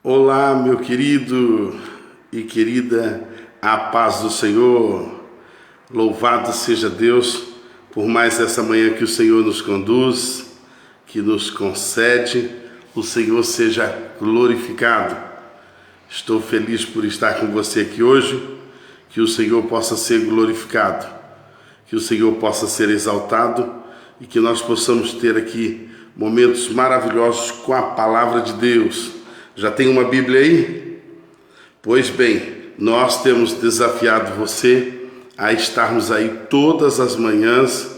Olá, meu querido e querida, a paz do Senhor. Louvado seja Deus por mais essa manhã que o Senhor nos conduz, que nos concede. O Senhor seja glorificado. Estou feliz por estar com você aqui hoje. Que o Senhor possa ser glorificado, que o Senhor possa ser exaltado e que nós possamos ter aqui momentos maravilhosos com a palavra de Deus. Já tem uma Bíblia aí? Pois bem, nós temos desafiado você a estarmos aí todas as manhãs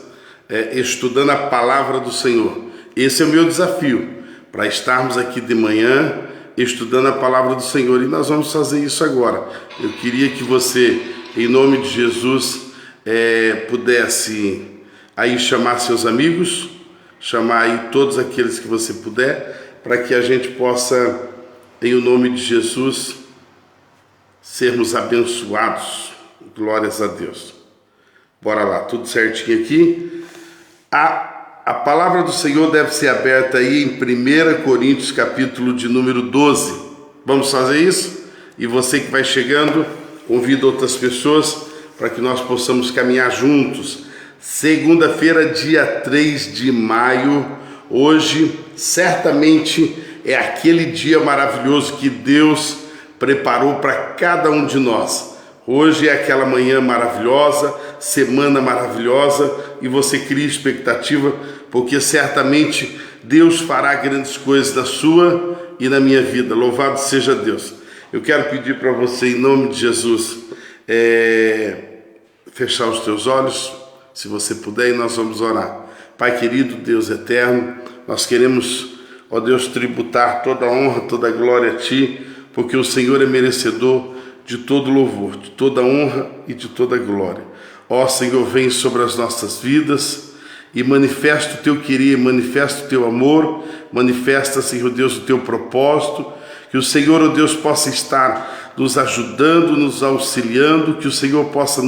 estudando a palavra do Senhor. Esse é o meu desafio, para estarmos aqui de manhã estudando a palavra do Senhor, e nós vamos fazer isso agora. Eu queria que você, em nome de Jesus, pudesse aí chamar seus amigos, chamar aí todos aqueles que você puder, para que a gente possa, em o nome de Jesus, sermos abençoados. Glórias a Deus. Bora lá, tudo certinho aqui. A palavra do Senhor deve ser aberta aí em 1 Coríntios, capítulo de número 12. Vamos fazer isso? E você que vai chegando, convida outras pessoas para que nós possamos caminhar juntos. Segunda-feira, dia 3 de maio, hoje certamente é aquele dia maravilhoso que Deus preparou para cada um de nós. Hoje é aquela manhã maravilhosa, semana maravilhosa, e você cria expectativa, porque certamente Deus fará grandes coisas na sua e na minha vida. Louvado seja Deus. Eu quero pedir para você, em nome de Jesus, fechar os teus olhos, se você puder, e nós vamos orar. Pai querido, Deus eterno, nós queremos, ó Deus, tributar toda a honra, toda a glória a Ti, porque o Senhor é merecedor de todo louvor, de toda honra e de toda glória. Ó Senhor, vem sobre as nossas vidas e manifesta o Teu querer, manifesta o Teu amor, manifesta, Senhor Deus, o Teu propósito, que o Senhor, ó Deus, possa estar nos ajudando, nos auxiliando, que o Senhor possa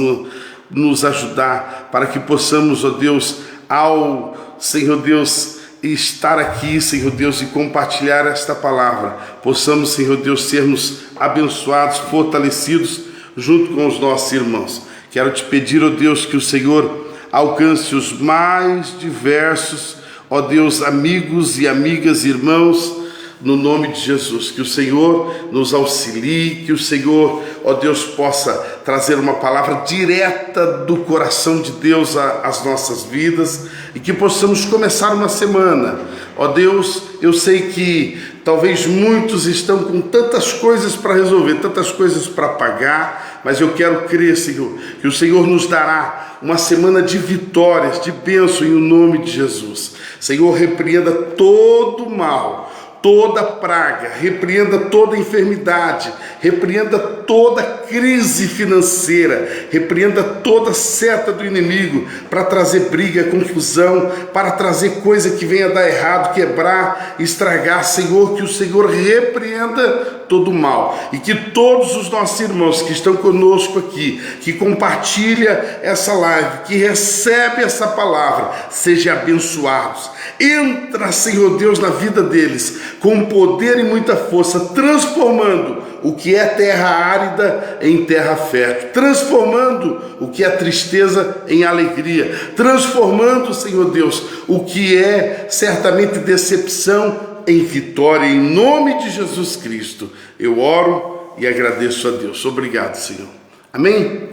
nos ajudar para que possamos, ó Deus, ao Senhor Deus, estar aqui, Senhor Deus, e compartilhar esta palavra, possamos, Senhor Deus, sermos abençoados, fortalecidos junto com os nossos irmãos. Quero te pedir, ó Deus, que o Senhor alcance os mais diversos, ó Deus, amigos e amigas, irmãos, no nome de Jesus, que o Senhor nos auxilie, que o Senhor, ó Deus, possa trazer uma palavra direta do coração de Deus às nossas vidas, e que possamos começar uma semana. Ó Deus, eu sei que talvez muitos estão com tantas coisas para resolver, tantas coisas para pagar, mas eu quero crer, Senhor, que o Senhor nos dará uma semana de vitórias, de bênção, em nome de Jesus. Senhor, repreenda todo o mal, toda praga, repreenda toda enfermidade, repreenda toda crise financeira, repreenda toda seta do inimigo para trazer briga, confusão, para trazer coisa que venha dar errado, quebrar, estragar. Senhor, que o Senhor repreenda todo o mal, e que todos os nossos irmãos que estão conosco aqui, que compartilha essa live, que recebe essa palavra, sejam abençoados. Entra, Senhor Deus, na vida deles com poder e muita força, transformando o que é terra árida em terra fértil, transformando o que é tristeza em alegria, transformando, Senhor Deus, o que é certamente decepção em vitória, em nome de Jesus Cristo. Eu oro e agradeço a Deus. Obrigado, Senhor. Amém?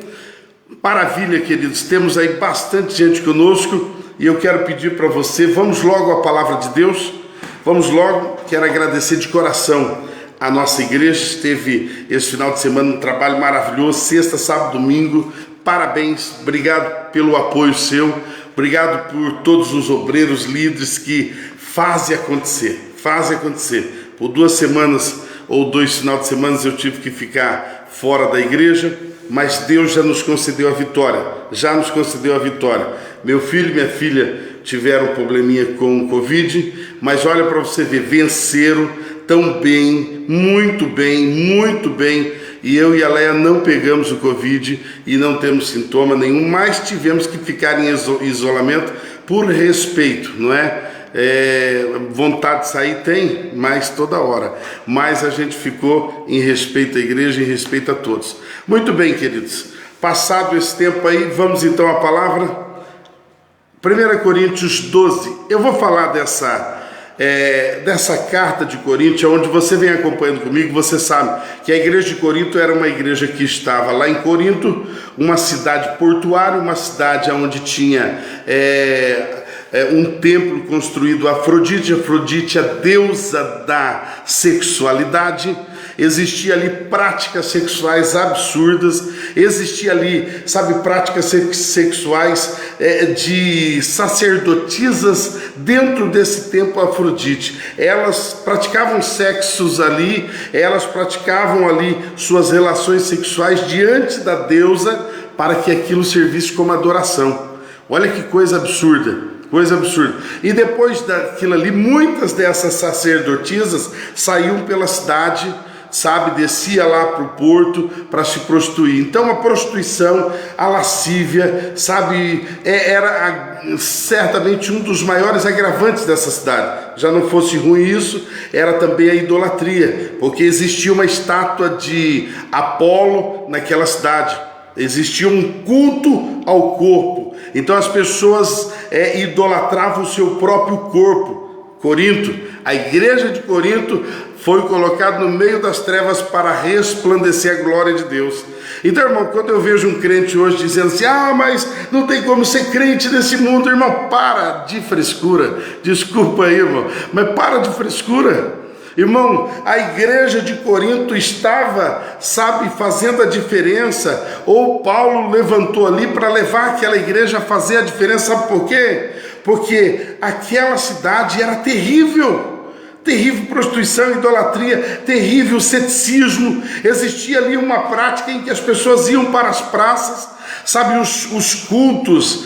Maravilha, queridos. Temos aí bastante gente conosco e eu quero pedir para você, vamos logo à palavra de Deus. Vamos logo. Quero agradecer de coração a nossa igreja. Esteve esse final de semana um trabalho maravilhoso, sexta, sábado, domingo. Parabéns, obrigado pelo apoio seu, obrigado por todos os obreiros, líderes que fazem acontecer. Por 2 semanas ou 2 finais de semana eu tive que ficar fora da igreja, mas Deus já nos concedeu a vitória, Meu filho e minha filha tiveram um probleminha com o Covid, mas olha para você ver, venceram tão bem, muito bem, e eu e a Leia não pegamos o Covid e não temos sintoma nenhum, mas tivemos que ficar em isolamento por respeito, não é? vontade de sair tem, mas toda hora. Mas a gente ficou em respeito à igreja, em respeito a todos. Muito bem, queridos. Passado esse tempo aí, vamos então à palavra. 1 Coríntios 12. Eu vou falar dessa carta de Corinto, onde você vem acompanhando comigo. Você sabe que a igreja de Corinto era uma igreja que estava lá em Corinto, uma cidade portuária, uma cidade onde tinha um templo construído a Afrodite. Afrodite, a deusa da sexualidade. Existia ali práticas sexuais absurdas, existia ali, práticas sexuais de sacerdotisas dentro desse templo Afrodite. Elas praticavam sexos ali, elas praticavam ali suas relações sexuais diante da deusa para que aquilo servisse como adoração. Olha que coisa absurda. Coisa absurda. E depois daquilo ali, muitas dessas sacerdotisas saíam pela cidade, descia lá para o porto para se prostituir. Então a prostituição, a lascívia, era certamente um dos maiores agravantes dessa cidade. Já não fosse ruim isso, era também a idolatria, porque existia uma estátua de Apolo naquela cidade. Existia um culto ao corpo. Então as pessoas idolatravam o seu próprio corpo. Corinto, a igreja de Corinto foi colocada no meio das trevas para resplandecer a glória de Deus. Então, irmão, quando eu vejo um crente hoje dizendo assim, mas não tem como ser crente nesse mundo, irmão, para de frescura. Desculpa aí, irmão, mas para de frescura. Irmão, a igreja de Corinto estava, fazendo a diferença, ou Paulo levantou ali para levar aquela igreja a fazer a diferença. Sabe por quê? Porque aquela cidade era terrível. Terrível prostituição, idolatria, terrível ceticismo. Existia ali uma prática em que as pessoas iam para as praças, os cultos,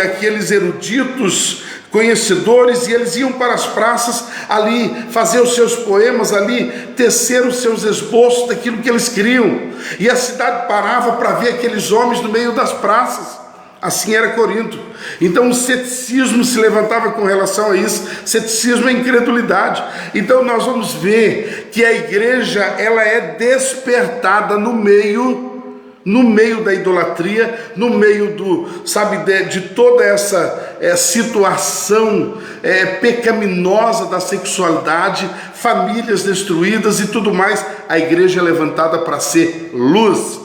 aqueles eruditos, conhecedores, e eles iam para as praças ali fazer os seus poemas, ali tecer os seus esboços daquilo que eles queriam, e a cidade parava para ver aqueles homens no meio das praças. Assim era Corinto. Então o ceticismo se levantava com relação a isso. Ceticismo é incredulidade. Então nós vamos ver que a igreja, ela é despertada no meio da idolatria, no meio de toda essa situação pecaminosa da sexualidade, famílias destruídas e tudo mais. A igreja é levantada para ser luz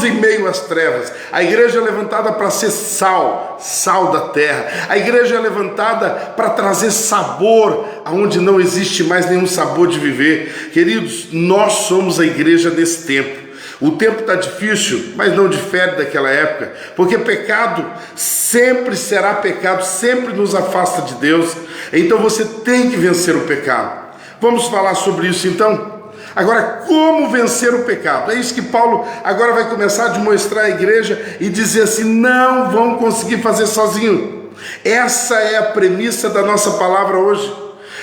em meio às trevas. A igreja é levantada para ser sal da terra. A igreja é levantada para trazer sabor aonde não existe mais nenhum sabor de viver. Queridos, nós somos a igreja desse tempo. O tempo está difícil, mas não difere daquela época, porque pecado sempre será pecado, sempre nos afasta de Deus. Então você tem que vencer o pecado. Vamos falar sobre isso então? Agora, como vencer o pecado? É isso que Paulo agora vai começar a demonstrar à igreja e dizer assim, não vão conseguir fazer sozinho. Essa é a premissa da nossa palavra hoje.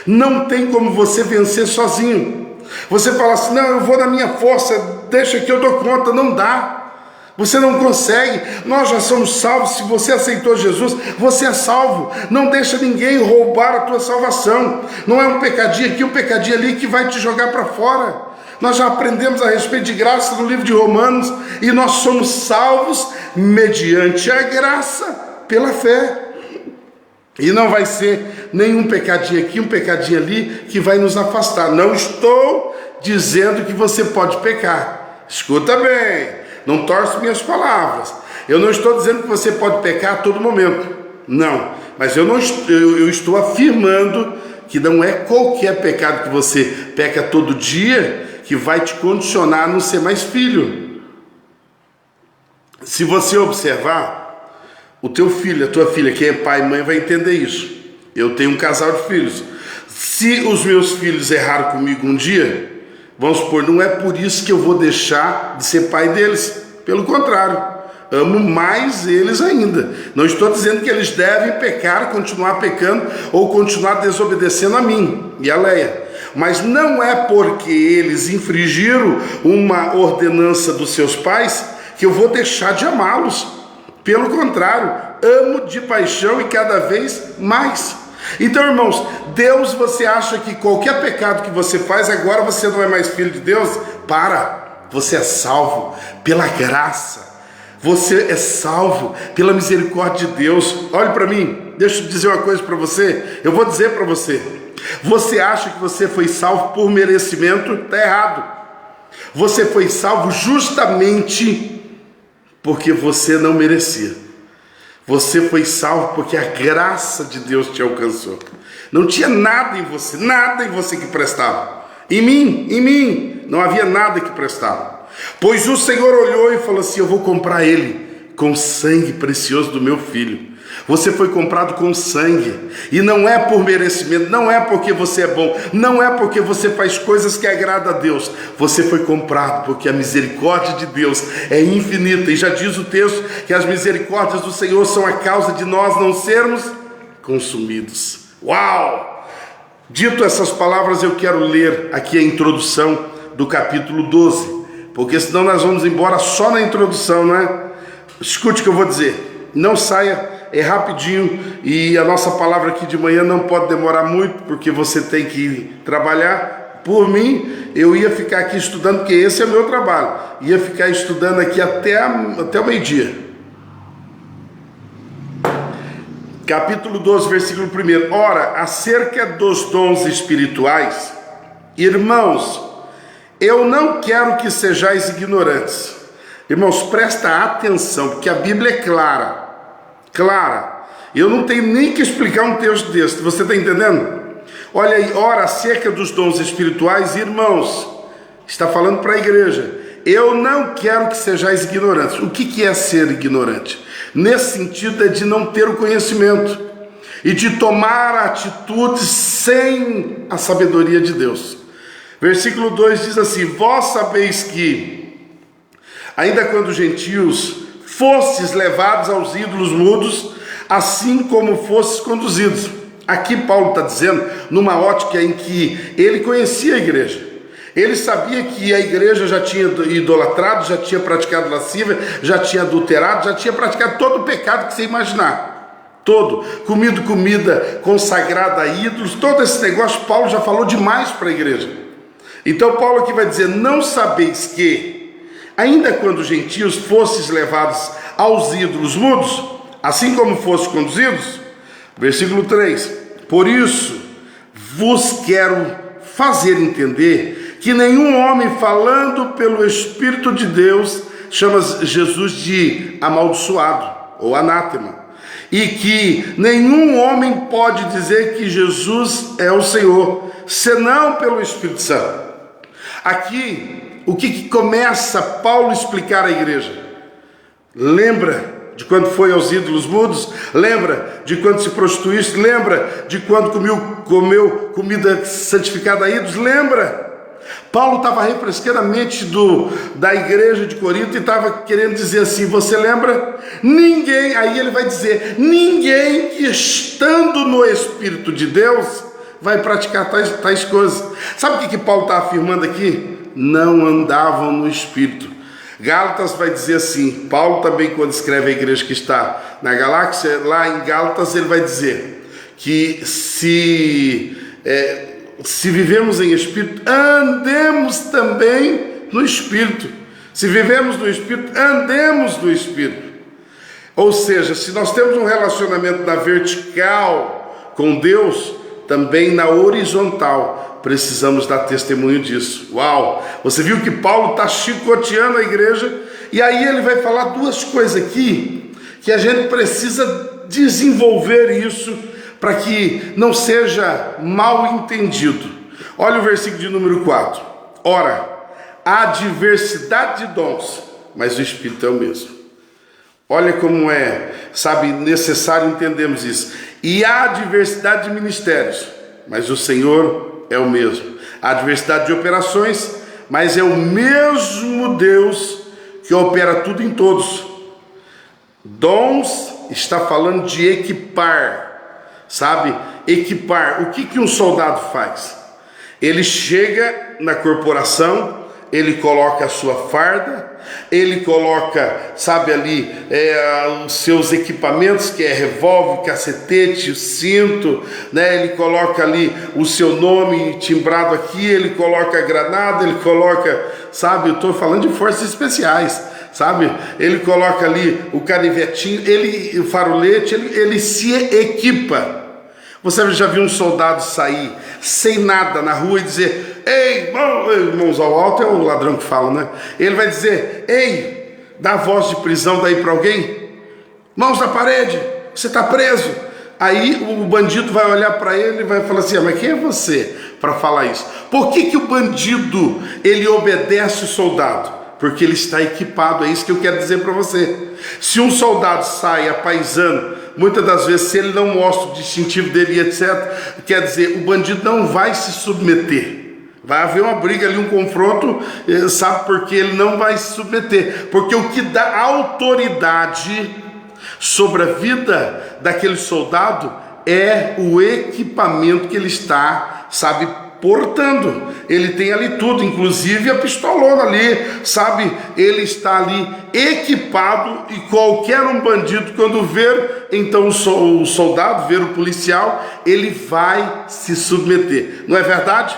Não tem como você vencer sozinho. Você fala assim, não, eu vou na minha força, deixa que eu dou conta. Não dá. Você não consegue. Nós já somos salvos. Se você aceitou Jesus, você é salvo. Não deixa ninguém roubar a tua salvação. Não é um pecadinho aqui, um pecadinho ali que vai te jogar para fora. Nós já aprendemos a respeito de graça no livro de Romanos, e nós somos salvos mediante a graça, pela fé. E não vai ser nenhum pecadinho aqui, um pecadinho ali que vai nos afastar. Não estou dizendo que você pode pecar. Escuta bem, não torce minhas palavras. Eu não estou dizendo que você pode pecar a todo momento. Não, mas eu estou afirmando que não é qualquer pecado que você peca todo dia que vai te condicionar a não ser mais filho. Se você observar, o teu filho, a tua filha, quem é pai e mãe vai entender isso. Eu tenho um casal de filhos. Se os meus filhos erraram comigo um dia, vamos supor, não é por isso que eu vou deixar de ser pai deles. Pelo contrário, amo mais eles ainda. Não estou dizendo que eles devem pecar, continuar pecando ou continuar desobedecendo a mim e a Leia. Mas não é porque eles infringiram uma ordenança dos seus pais que eu vou deixar de amá-los. Pelo contrário, amo de paixão e cada vez mais. Então, irmãos, Deus, você acha que qualquer pecado que você faz, agora você não é mais filho de Deus? Para, você é salvo pela graça, você é salvo pela misericórdia de Deus. Olhe para mim, deixa eu dizer uma coisa para você, eu vou dizer para você. Você acha que você foi salvo por merecimento? Está errado. Você foi salvo justamente porque você não merecia. Você foi salvo porque a graça de Deus te alcançou. Não tinha nada em você que prestava. Em mim, não havia nada que prestava. Pois o Senhor olhou e falou assim: eu vou comprar ele com o sangue precioso do meu filho. Você foi comprado com sangue, e não é por merecimento, não é porque você é bom, não é porque você faz coisas que agradam a Deus. Você foi comprado porque a misericórdia de Deus é infinita, e já diz o texto que as misericórdias do Senhor são a causa de nós não sermos consumidos. Uau! Dito essas palavras, eu quero ler aqui a introdução do capítulo 12, porque senão nós vamos embora só na introdução, não é? Escute o que eu vou dizer, não saia. É rapidinho, e a nossa palavra aqui de manhã não pode demorar muito, porque você tem que trabalhar. Por mim, eu ia ficar aqui estudando, porque esse é o meu trabalho. Ia ficar estudando aqui até o meio-dia. Capítulo 12, versículo 1. Ora, acerca dos dons espirituais, irmãos, eu não quero que sejais ignorantes. Irmãos, presta atenção, porque a Bíblia é clara. Eu não tenho nem que explicar um texto desse, você está entendendo? Olha aí, ora, acerca dos dons espirituais, irmãos, está falando para a igreja, eu não quero que sejais ignorantes. O que é ser ignorante? Nesse sentido é de não ter o conhecimento e de tomar atitudes sem a sabedoria de Deus. Versículo 2 diz assim: vós sabeis que, ainda quando gentios, fostes levados aos ídolos mudos, assim como fostes conduzidos. Aqui Paulo está dizendo, numa ótica em que ele conhecia a igreja. Ele sabia que a igreja já tinha idolatrado, já tinha praticado lascívia, já tinha adulterado, já tinha praticado todo o pecado que você imaginar. Todo. Comido comida consagrada a ídolos, todo esse negócio, Paulo já falou demais para a igreja. Então Paulo aqui vai dizer, não sabeis que, ainda quando gentios fostes levados aos ídolos mudos, assim como fostes conduzidos, versículo 3, por isso vos quero fazer entender que nenhum homem falando pelo Espírito de Deus chama Jesus de amaldiçoado ou anátema, e que nenhum homem pode dizer que Jesus é o Senhor, senão pelo Espírito Santo. Aqui, o que começa Paulo a explicar à igreja? Lembra de quando foi aos ídolos mudos? Lembra de quando se prostituísse? Lembra de quando comeu comida santificada a ídolos? Lembra? Paulo estava refrescando a mente da igreja de Corinto e estava querendo dizer assim, você lembra? Ninguém, aí ele vai dizer, ninguém que estando no Espírito de Deus vai praticar tais coisas. Sabe o que Paulo está afirmando aqui? Não andavam no Espírito. Gálatas vai dizer assim, Paulo também quando escreve a igreja que está na Galáxia, lá em Gálatas ele vai dizer que se vivemos em Espírito, andemos também no Espírito. Se vivemos no Espírito, andemos no Espírito. Ou seja, se nós temos um relacionamento na vertical com Deus, também na horizontal precisamos dar testemunho disso. Uau! Você viu que Paulo está chicoteando a igreja, e aí ele vai falar duas coisas aqui, que a gente precisa desenvolver isso, para que não seja mal entendido. Olha o versículo de número 4. Ora, há diversidade de dons, mas o Espírito é o mesmo. Olha como é, necessário entendermos isso. E há diversidade de ministérios, mas o Senhor é o mesmo. Há diversidade de operações, mas é o mesmo Deus que opera tudo em todos. Dons está falando de equipar, equipar. O que um soldado faz? Ele chega na corporação, ele coloca a sua farda, ele coloca, sabe, ali os seus equipamentos, que é revólver, cacetete, o cinto, né? Ele coloca ali o seu nome timbrado aqui, ele coloca a granada, ele coloca, sabe, eu estou falando de forças especiais, sabe, ele coloca ali o canivetinho, o farolete, ele se equipa. Você já viu um soldado sair sem nada na rua e dizer: ei, mãos ao alto, é o ladrão que fala, né? Ele vai dizer: ei, dá voz de prisão daí para alguém, mãos na parede, você está preso. Aí o bandido vai olhar para ele e vai falar assim: mas quem é você para falar isso? Por que o bandido, ele obedece o soldado? Porque ele está equipado. É isso que eu quero dizer para você. Se um soldado sai apaisando, muitas das vezes, se ele não mostra o distintivo dele, etc., quer dizer, o bandido não vai se submeter. Vai haver uma briga ali, um confronto, sabe, porque ele não vai se submeter. Porque o que dá autoridade sobre a vida daquele soldado é o equipamento que ele está, sabe, portando. Ele tem ali tudo, inclusive a pistolona ali, sabe, ele está ali equipado, e qualquer um bandido, quando ver então o soldado, ver o policial, ele vai se submeter, não é verdade?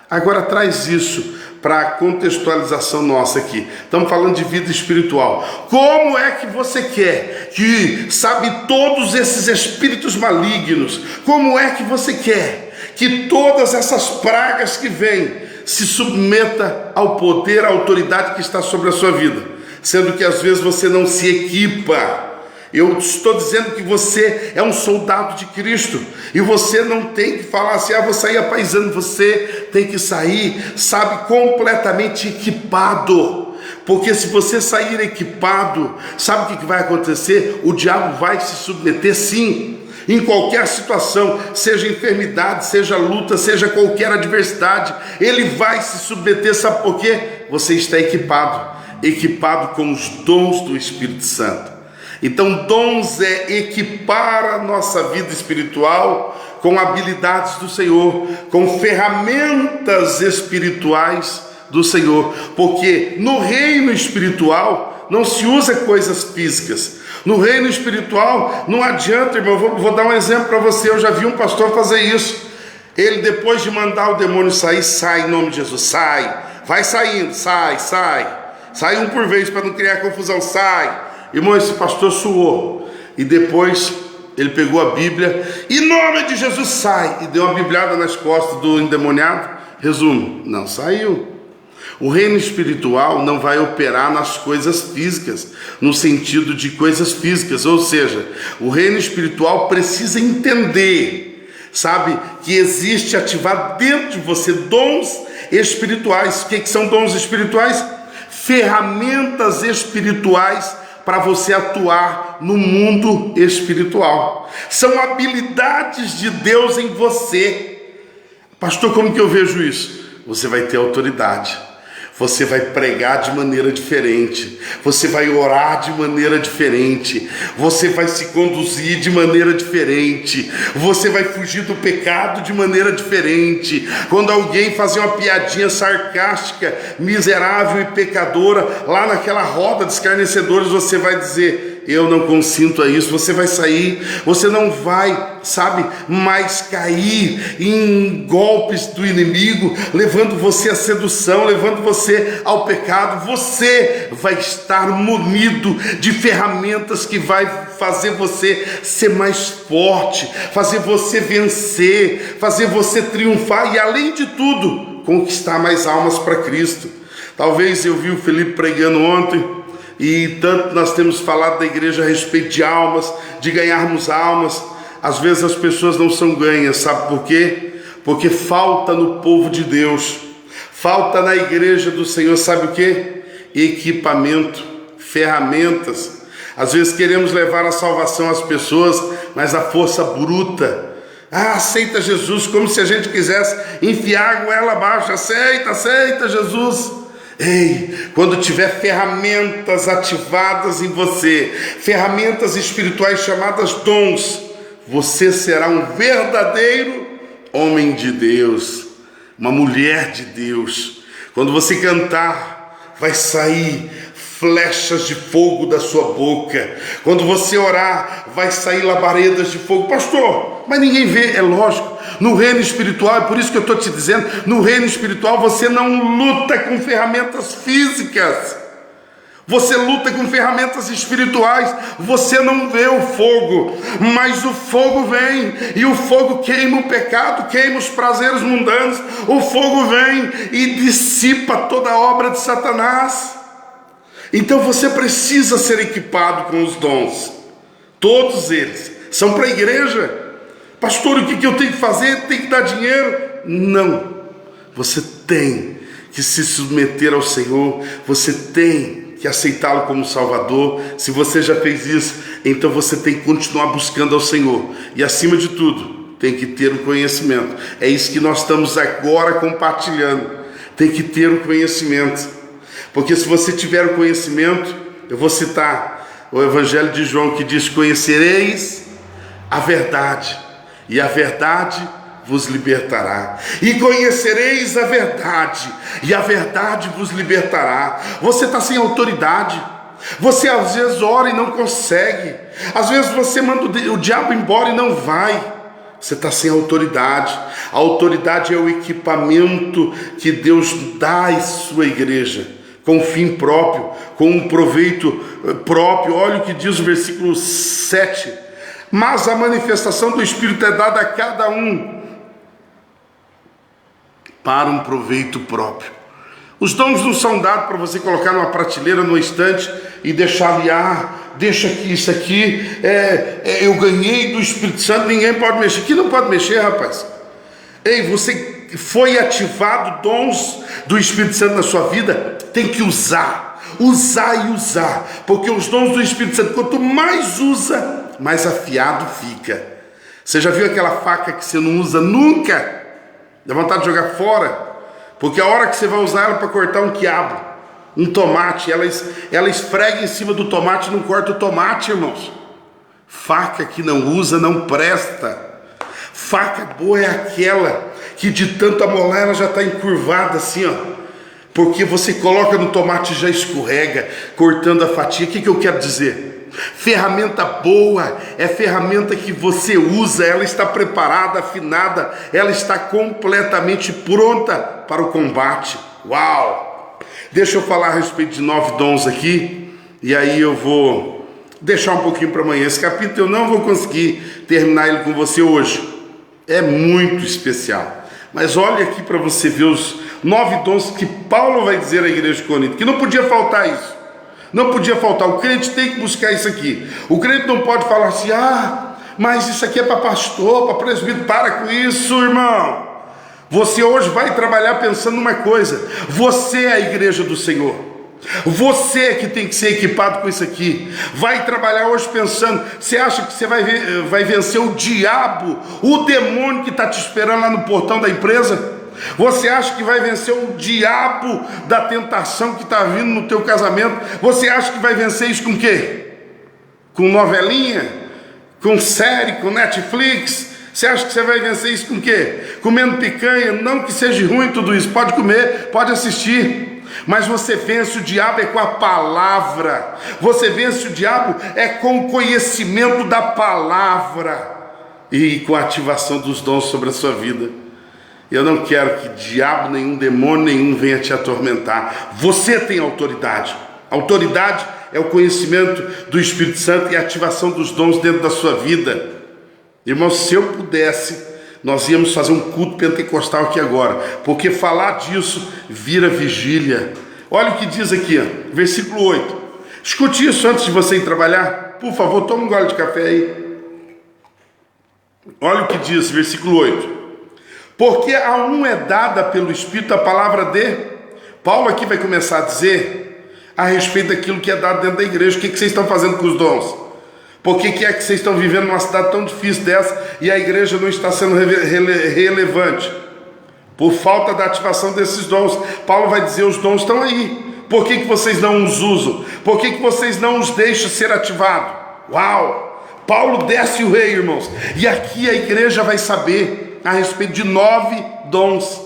Agora traz isso para a contextualização nossa aqui. Estamos falando de vida espiritual. Como é que você quer que, sabe, todos esses espíritos malignos, como é que você quer que todas essas pragas que vêm se submeta ao poder, à autoridade que está sobre a sua vida, sendo que às vezes você não se equipa? Eu estou dizendo que você é um soldado de Cristo, e você não tem que falar assim: vou sair apaisando. Você tem que sair, sabe, completamente equipado, porque se você sair equipado, sabe o que vai acontecer? O diabo vai se submeter, sim, em qualquer situação, seja enfermidade, seja luta, seja qualquer adversidade, ele vai se submeter. Sabe por quê? Você está equipado com os dons do Espírito Santo. Então, dons é equipar a nossa vida espiritual com habilidades do Senhor, com ferramentas espirituais do Senhor, porque no reino espiritual não se usa coisas físicas. No reino espiritual não adianta, irmão. Vou dar um exemplo para você. Eu já vi um pastor fazer isso. Ele, depois de mandar o demônio sair, sai em nome de Jesus, sai, vai saindo, sai um por vez para não criar confusão, sai. Irmão, esse pastor suou, e depois ele pegou a Bíblia, em nome de Jesus, sai, e deu uma bibliada nas costas do endemoniado. Resumo: não saiu. O reino espiritual não vai operar nas coisas físicas, no sentido de coisas físicas, ou seja, o reino espiritual precisa entender, sabe, que existe ativado dentro de você dons espirituais. O que são dons espirituais? Ferramentas espirituais para você atuar no mundo espiritual. São habilidades de Deus em você. Pastor, como que eu vejo isso? Você vai ter autoridade. Você vai pregar de maneira diferente, você vai orar de maneira diferente, você vai se conduzir de maneira diferente, você vai fugir do pecado de maneira diferente. Quando alguém fazer uma piadinha sarcástica, miserável e pecadora, lá naquela roda de escarnecedores, você vai dizer: eu não consinto a isso. Você vai sair, você não vai, sabe, mais cair em golpes do inimigo, levando você à sedução, levando você ao pecado. Você vai estar munido de ferramentas que vai fazer você ser mais forte, fazer você vencer, fazer você triunfar e, além de tudo, conquistar mais almas para Cristo. Talvez eu vi o Felipe pregando ontem, e tanto nós temos falado da igreja a respeito de almas, de ganharmos almas. Às vezes as pessoas não são ganhas, sabe por quê? Porque falta no povo de Deus, falta na igreja do Senhor, sabe o quê? Equipamento, ferramentas. Às vezes queremos levar a salvação às pessoas, mas a força bruta. Aceita Jesus, como se a gente quisesse enfiar a goela abaixo. Aceita Jesus. Ei, quando tiver ferramentas ativadas em você, ferramentas espirituais chamadas dons, você será um verdadeiro homem de Deus, uma mulher de Deus, Quando você cantar, vai sair flechas de fogo da sua boca. Quando você orar, vai sair labaredas de fogo. Pastor, mas ninguém vê. É lógico, no reino espiritual, é por isso que eu estou te dizendo, no reino espiritual você não luta com ferramentas físicas, você luta com ferramentas espirituais. Você não vê o fogo, mas o fogo vem, e o fogo queima o pecado, queima os prazeres mundanos. O fogo vem e dissipa toda a obra de Satanás. Então você precisa ser equipado com os dons. Todos eles são para a igreja. Pastor, o que eu tenho que fazer? Tem que dar dinheiro? Não. Você tem que se submeter ao Senhor. Você tem que aceitá-lo como Salvador. Se você já fez isso, então você tem que continuar buscando ao Senhor. E acima de tudo, tem que ter o conhecimento. É isso que nós estamos agora compartilhando. Tem que ter o conhecimento. Porque se você tiver o conhecimento, eu vou citar o Evangelho de João, que diz: conhecereis a verdade, e a verdade vos libertará. E conhecereis a verdade, e a verdade vos libertará. Você está sem autoridade. Você às vezes ora e não consegue. Às vezes você manda o diabo embora e não vai. Você está sem autoridade. A autoridade é o equipamento que Deus dá à sua igreja, com um fim próprio, com um proveito próprio. Olha o que diz o versículo 7. Mas a manifestação do Espírito é dada a cada um para um proveito próprio. Os dons não são dados para você colocar numa prateleira, numa estante e deixar ali, deixa aqui, isso aqui, eu ganhei do Espírito Santo, ninguém pode mexer. Aqui não pode mexer, rapaz. Ei, você foi ativado dons do Espírito Santo na sua vida, tem que usar, porque os dons do Espírito Santo, quanto mais usa, mais afiado fica. Você já viu aquela faca que você não usa nunca? Dá vontade de jogar fora, porque a hora que você vai usar ela para cortar um quiabo, um tomate, ela esfrega em cima do tomate e não corta o tomate, irmãos. Faca que não usa não presta. Faca boa é aquela que de tanto amolar ela já está encurvada assim, ó, porque você coloca no tomate e já escorrega, cortando a fatia. O que eu quero dizer? Ferramenta boa é ferramenta que você usa, ela está preparada, afinada, ela está completamente pronta para o combate. Uau! Deixa eu falar a respeito de 9 dons aqui, e aí eu vou deixar um pouquinho para amanhã. Esse capítulo eu não vou conseguir terminar ele com você hoje, é muito especial. Mas olha aqui para você ver os 9 dons que Paulo vai dizer à igreja de Corinto, que não podia faltar isso. Não podia faltar. O crente tem que buscar isso aqui. O crente não pode falar assim: mas isso aqui é para pastor, para presbítero. Para com isso, irmão. Você hoje vai trabalhar pensando numa coisa: você é a igreja do Senhor. Você que tem que ser equipado com isso aqui. Vai trabalhar hoje pensando: você acha que você vai vencer o diabo, o demônio que está te esperando lá no portão da empresa? Você acha que vai vencer o diabo da tentação que está vindo no teu casamento? Você acha que vai vencer isso com o quê? Com novelinha? Com série? Com Netflix? Você acha que você vai vencer isso com o quê? Comendo picanha? Não que seja ruim tudo isso, pode comer, pode assistir. Mas você vence o diabo é com a palavra. Você vence o diabo é com o conhecimento da palavra e com a ativação dos dons sobre a sua vida. Eu não quero que diabo nenhum, demônio nenhum venha te atormentar. Você tem autoridade. Autoridade é o conhecimento do Espírito Santo e a ativação dos dons dentro da sua vida. Irmãos, se eu pudesse, nós íamos fazer um culto pentecostal aqui agora, porque falar disso vira vigília. Olha o que diz aqui, ó, versículo 8. Escute isso antes de você ir trabalhar. Por favor, toma um gole de café aí. Olha o que diz, versículo 8. Porque a um é dada pelo Espírito a palavra de... Paulo aqui vai começar a dizer a respeito daquilo que é dado dentro da igreja. O que vocês estão fazendo com os dons? Por que é que vocês estão vivendo numa cidade tão difícil dessa e a igreja não está sendo relevante? Por falta da ativação desses dons. Paulo vai dizer: os dons estão aí. Por que vocês não os usam? Por que vocês não os deixam ser ativados? Uau! Paulo desce o rei, irmãos. E aqui a igreja vai saber a respeito de 9 dons.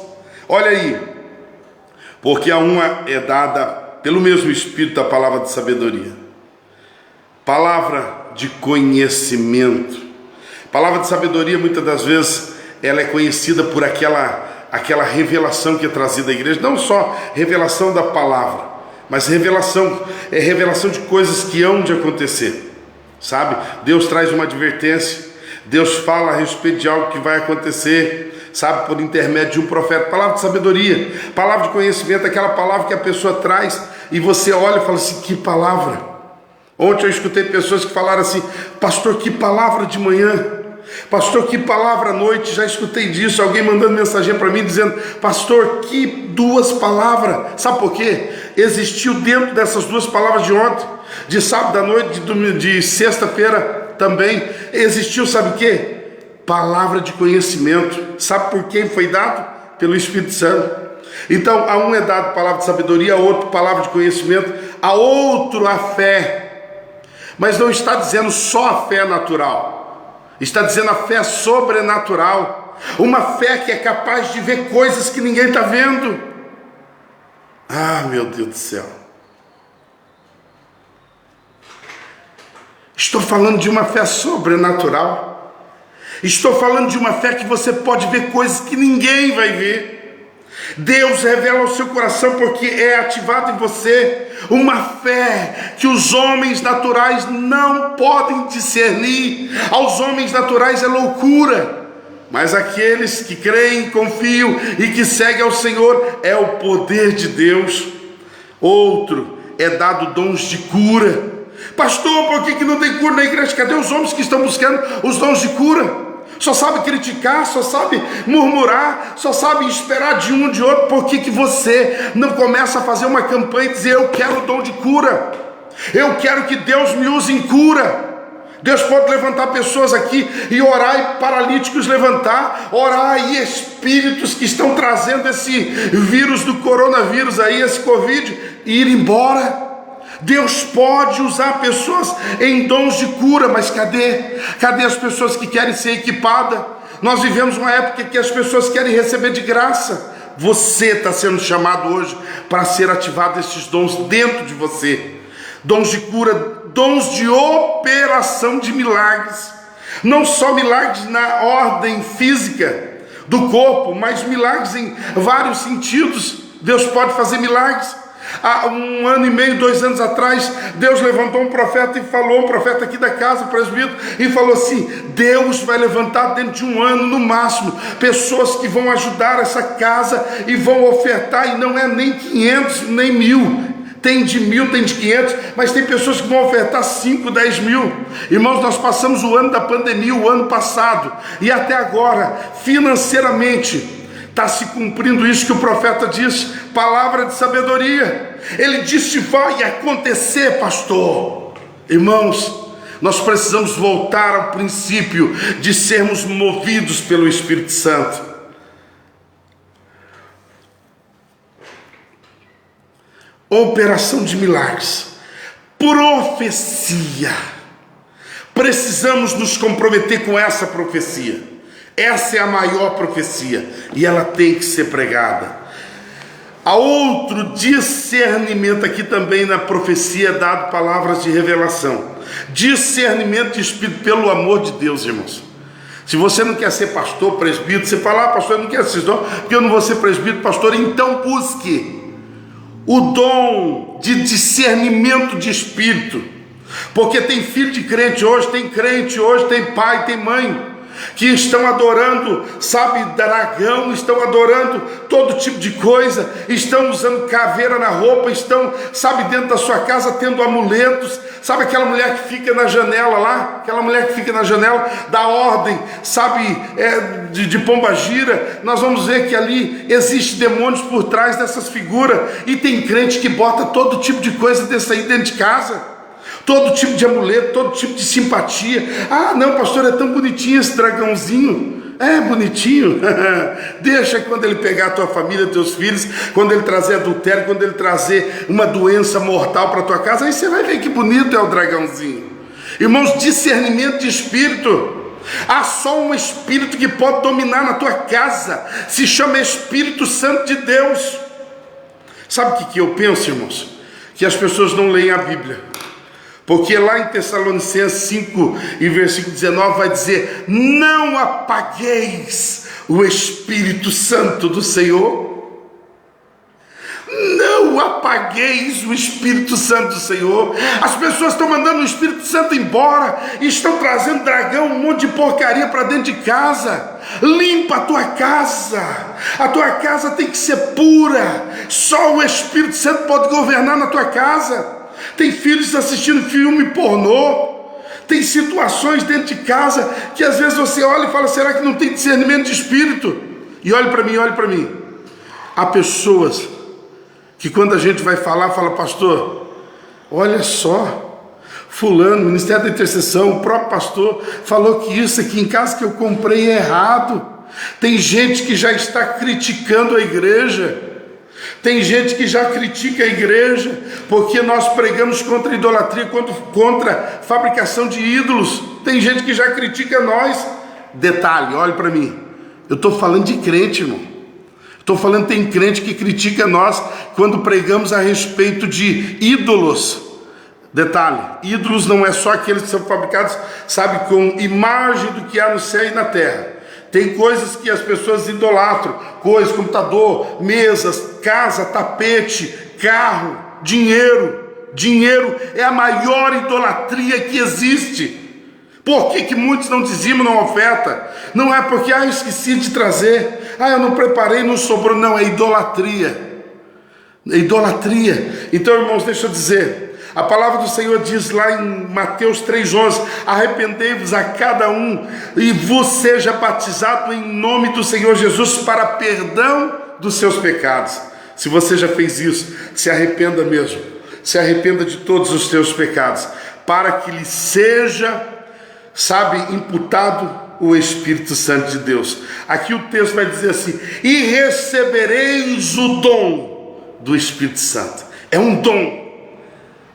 Olha aí. porque a uma é dada pelo mesmo Espírito a palavra de sabedoria, palavra de conhecimento. Palavra de sabedoria, muitas das vezes, ela é conhecida por aquela revelação que é trazida à igreja, não só revelação da palavra, mas revelação de coisas que hão de acontecer, sabe? Deus traz uma advertência, Deus fala a respeito de algo que vai acontecer, sabe? Por intermédio de um profeta. Palavra de sabedoria, palavra de conhecimento, aquela palavra que a pessoa traz e você olha e fala assim, que palavra. Ontem eu escutei pessoas que falaram assim, pastor, que palavra de manhã, pastor, que palavra à noite. Já escutei disso, alguém mandando mensagem para mim dizendo, pastor, que duas palavras. Sabe por quê? Existiu dentro dessas duas palavras de ontem, de sábado à noite, de sexta-feira também, existiu, sabe o quê? Palavra de conhecimento. Sabe por quem foi dado? Pelo Espírito Santo. Então, a um é dado palavra de sabedoria, a outro palavra de conhecimento, a outro a fé. Mas não está dizendo só a fé natural, está dizendo a fé sobrenatural, uma fé que é capaz de ver coisas que ninguém está vendo. Ah, meu Deus do céu, estou falando de uma fé sobrenatural, estou falando de uma fé que você pode ver coisas que ninguém vai ver. Deus revela ao seu coração porque é ativado em você uma fé que os homens naturais não podem discernir. Aos homens naturais é loucura, mas aqueles que creem, confiam e que seguem ao Senhor é o poder de Deus. Outro é dado dons de cura. Pastor, por que não tem cura na igreja? Cadê os homens que estão buscando os dons de cura? Só sabe criticar, só sabe murmurar, só sabe esperar de um de outro. Por que você não começa a fazer uma campanha e dizer, eu quero o dom de cura, eu quero que Deus me use em cura? Deus pode levantar pessoas aqui e orar, e paralíticos levantar, orar e espíritos que estão trazendo esse vírus do coronavírus aí, esse Covid, e ir embora. Deus pode usar pessoas em dons de cura, mas cadê as pessoas que querem ser equipadas? Nós vivemos uma época que as pessoas querem receber de graça. Você está sendo chamado hoje para ser ativado esses dons dentro de você. Dons de cura, dons de operação de milagres. Não só milagres na ordem física do corpo, mas milagres em vários sentidos. Deus pode fazer milagres. Há 1 ano e meio, 2 anos atrás, Deus levantou um profeta e falou, um profeta aqui da casa, presbítero, e falou assim, Deus vai levantar dentro de 1 ano, no máximo, pessoas que vão ajudar essa casa e vão ofertar, e não é nem 500, nem 1.000, tem de 1.000, tem de 500, mas tem pessoas que vão ofertar 5, 10 mil. Irmãos, nós passamos o ano da pandemia, o ano passado, e até agora, financeiramente, está se cumprindo isso que o profeta disse, palavra de sabedoria. Ele disse, vai acontecer, pastor. Irmãos, nós precisamos voltar ao princípio de sermos movidos pelo Espírito Santo. Operação de milagres, profecia. Precisamos nos comprometer com essa profecia. Essa é a maior profecia e ela tem que ser pregada. Há outro discernimento aqui também na profecia, dado palavras de revelação. Discernimento de espírito, pelo amor de Deus, irmãos. Se você não quer ser pastor, presbítero, você fala, pastor, eu não quero ser não, porque eu não vou ser presbítero, pastor, então busque o dom de discernimento de espírito. Porque tem filho de crente hoje, tem pai, tem mãe, que estão adorando, sabe, dragão, estão adorando todo tipo de coisa, estão usando caveira na roupa, estão, sabe, dentro da sua casa tendo amuletos, sabe aquela mulher que fica na janela lá, aquela mulher que fica na janela da ordem, sabe, de pombagira. Nós vamos ver que ali existe demônios por trás dessas figuras, e tem crente que bota todo tipo de coisa desse aí dentro de casa, todo tipo de amuleto, todo tipo de simpatia. Ah, não, pastor, é tão bonitinho esse dragãozinho. É bonitinho. Deixa quando ele pegar a tua família, teus filhos, quando ele trazer adultério, quando ele trazer uma doença mortal para a tua casa, aí você vai ver que bonito é o dragãozinho. Irmãos, discernimento de espírito. Há só um espírito que pode dominar na tua casa, se chama Espírito Santo de Deus. Sabe o que eu penso, irmãos? Que as pessoas não leem a Bíblia. Porque lá em Tessalonicenses 5 e versículo 19 vai dizer: não apagueis o Espírito Santo do Senhor. Não apagueis o Espírito Santo do Senhor. As pessoas estão mandando o Espírito Santo embora e estão trazendo dragão, um monte de porcaria para dentro de casa. Limpa a tua casa. A tua casa tem que ser pura. Só o Espírito Santo pode governar na tua casa. Tem filhos assistindo filme pornô. Tem situações dentro de casa que às vezes você olha e fala: será que não tem discernimento de espírito? E olhe para mim, olhe para mim. Há pessoas que quando a gente vai falar, fala: pastor, olha só, fulano, Ministério da Intercessão, o próprio pastor falou que isso aqui em casa que eu comprei é errado. Tem gente que já está criticando a igreja. Tem gente que já critica a igreja, porque nós pregamos contra a idolatria, contra a fabricação de ídolos. Tem gente que já critica nós. Detalhe, olhe para mim, eu estou falando de crente, irmão. Estou falando, tem crente que critica nós quando pregamos a respeito de ídolos. Detalhe, ídolos não é só aqueles que são fabricados, sabe, com imagem do que há no céu e na terra. Tem coisas que as pessoas idolatram, coisas, computador, mesas, casa, tapete, carro, dinheiro. Dinheiro é a maior idolatria que existe. Por que muitos não dizimam, não oferta? Não é porque, eu esqueci de trazer, eu não preparei, não sobrou. Não, é idolatria. É idolatria. Então, irmãos, deixa eu dizer, a palavra do Senhor diz lá em Mateus 3,11: arrependei-vos a cada um e vos seja batizado em nome do Senhor Jesus para perdão dos seus pecados. Se você já fez isso, se arrependa mesmo. Se arrependa de todos os teus pecados, para que lhe seja, imputado o Espírito Santo de Deus. Aqui o texto vai dizer assim: e recebereis o dom do Espírito Santo. É um dom.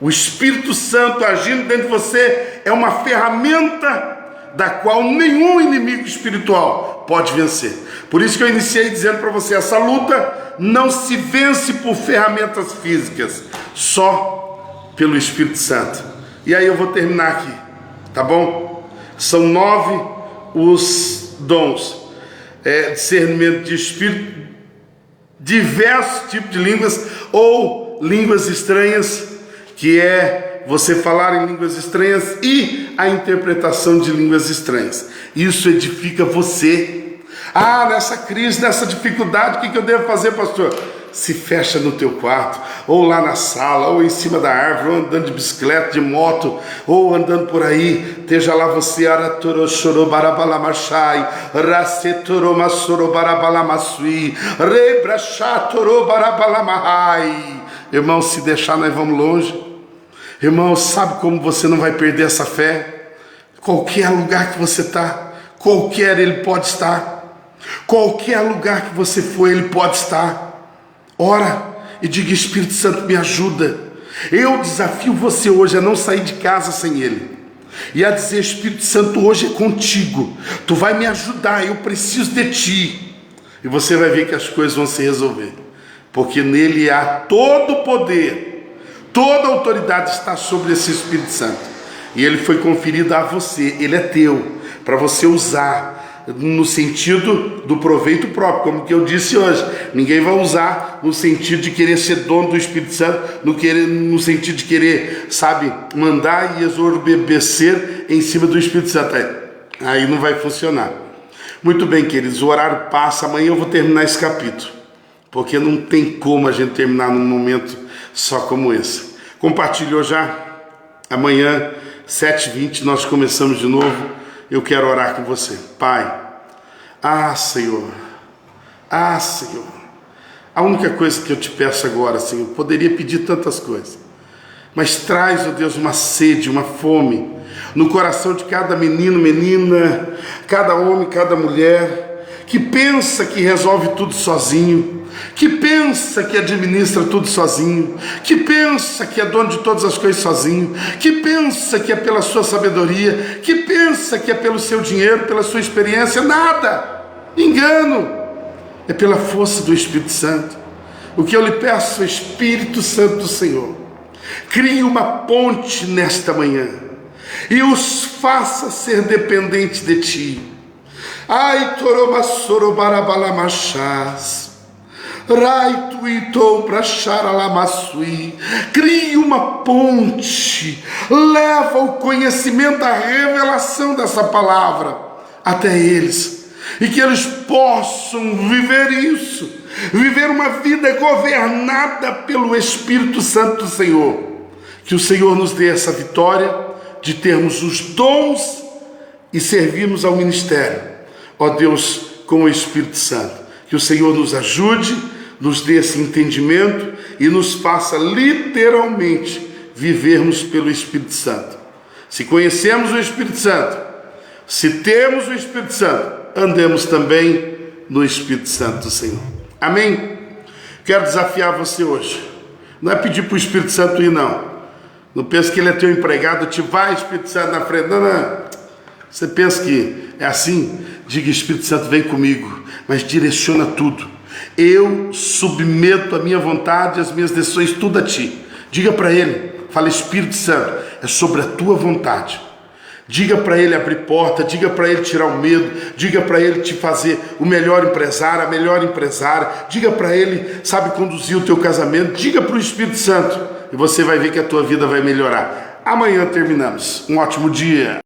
O Espírito Santo agindo dentro de você é uma ferramenta da qual nenhum inimigo espiritual pode vencer. Por isso que eu iniciei dizendo para você: essa luta não se vence por ferramentas físicas, só pelo Espírito Santo. E aí eu vou terminar aqui, tá bom? São 9 os dons: discernimento de espírito, diversos tipos de línguas ou línguas estranhas, que é você falar em línguas estranhas, e a interpretação de línguas estranhas. Isso edifica você. Nessa crise, nessa dificuldade, o que eu devo fazer, pastor? Se fecha no teu quarto, ou lá na sala, ou em cima da árvore, ou andando de bicicleta, de moto, ou andando por aí, esteja lá você, irmão, se deixar nós vamos longe. Irmão, sabe como você não vai perder essa fé? Qualquer lugar que você está, qualquer ele pode estar. Qualquer lugar que você for, ele pode estar. Ora e diga: Espírito Santo, me ajuda. Eu desafio você hoje a não sair de casa sem ele, e a dizer: Espírito Santo, hoje é contigo. Tu vai me ajudar, eu preciso de ti. E você vai ver que as coisas vão se resolver, porque nele há todo o poder. Toda a autoridade está sobre esse Espírito Santo, e ele foi conferido a você. Ele é teu, para você usar no sentido do proveito próprio, como que eu disse hoje. Ninguém vai usar no sentido de querer ser dono do Espírito Santo, no sentido de querer, mandar e exorbecer em cima do Espírito Santo. Aí não vai funcionar. Muito bem, queridos, o horário passa. Amanhã eu vou terminar esse capítulo, porque não tem como a gente terminar num momento só como esse. Compartilhou já? Amanhã, 7h20, nós começamos de novo. Eu quero orar com você. Pai, Senhor, Senhor, a única coisa que eu te peço agora, Senhor, poderia pedir tantas coisas, mas traz, ó Deus, uma sede, uma fome no coração de cada menino, menina, cada homem, cada mulher, que pensa que resolve tudo sozinho, que pensa que administra tudo sozinho, que pensa que é dono de todas as coisas sozinho, que pensa que é pela sua sabedoria, que pensa que é pelo seu dinheiro, pela sua experiência. Nada, engano, é pela força do Espírito Santo. O que eu lhe peço, Espírito Santo do Senhor, crie uma ponte nesta manhã e os faça ser dependentes de ti. Ai, toromassorobarabalamas, rai tuitou pracharalamasui. Crie uma ponte, leva o conhecimento, a revelação dessa palavra até eles, e que eles possam viver isso, viver uma vida governada pelo Espírito Santo do Senhor. Que o Senhor nos dê essa vitória de termos os dons e servirmos ao ministério, ó Deus, com o Espírito Santo. Que o Senhor nos ajude, nos dê esse entendimento e nos faça literalmente vivermos pelo Espírito Santo. Se conhecemos o Espírito Santo, se temos o Espírito Santo, andemos também no Espírito Santo do Senhor. Amém? Quero desafiar você hoje. Não é pedir para o Espírito Santo ir, não. Não pensa que ele é teu empregado, te vai, Espírito Santo, na frente. Não, não. Você pensa que é assim? Diga, Espírito Santo, vem comigo, mas direciona tudo. Eu submeto a minha vontade, as minhas decisões, tudo a ti. Diga para ele, fala, Espírito Santo, é sobre a tua vontade. Diga para ele abrir porta, diga para ele tirar o medo, diga para ele te fazer o melhor empresário, a melhor empresária, diga para ele, sabe, conduzir o teu casamento, diga para o Espírito Santo, e você vai ver que a tua vida vai melhorar. Amanhã terminamos. Um ótimo dia.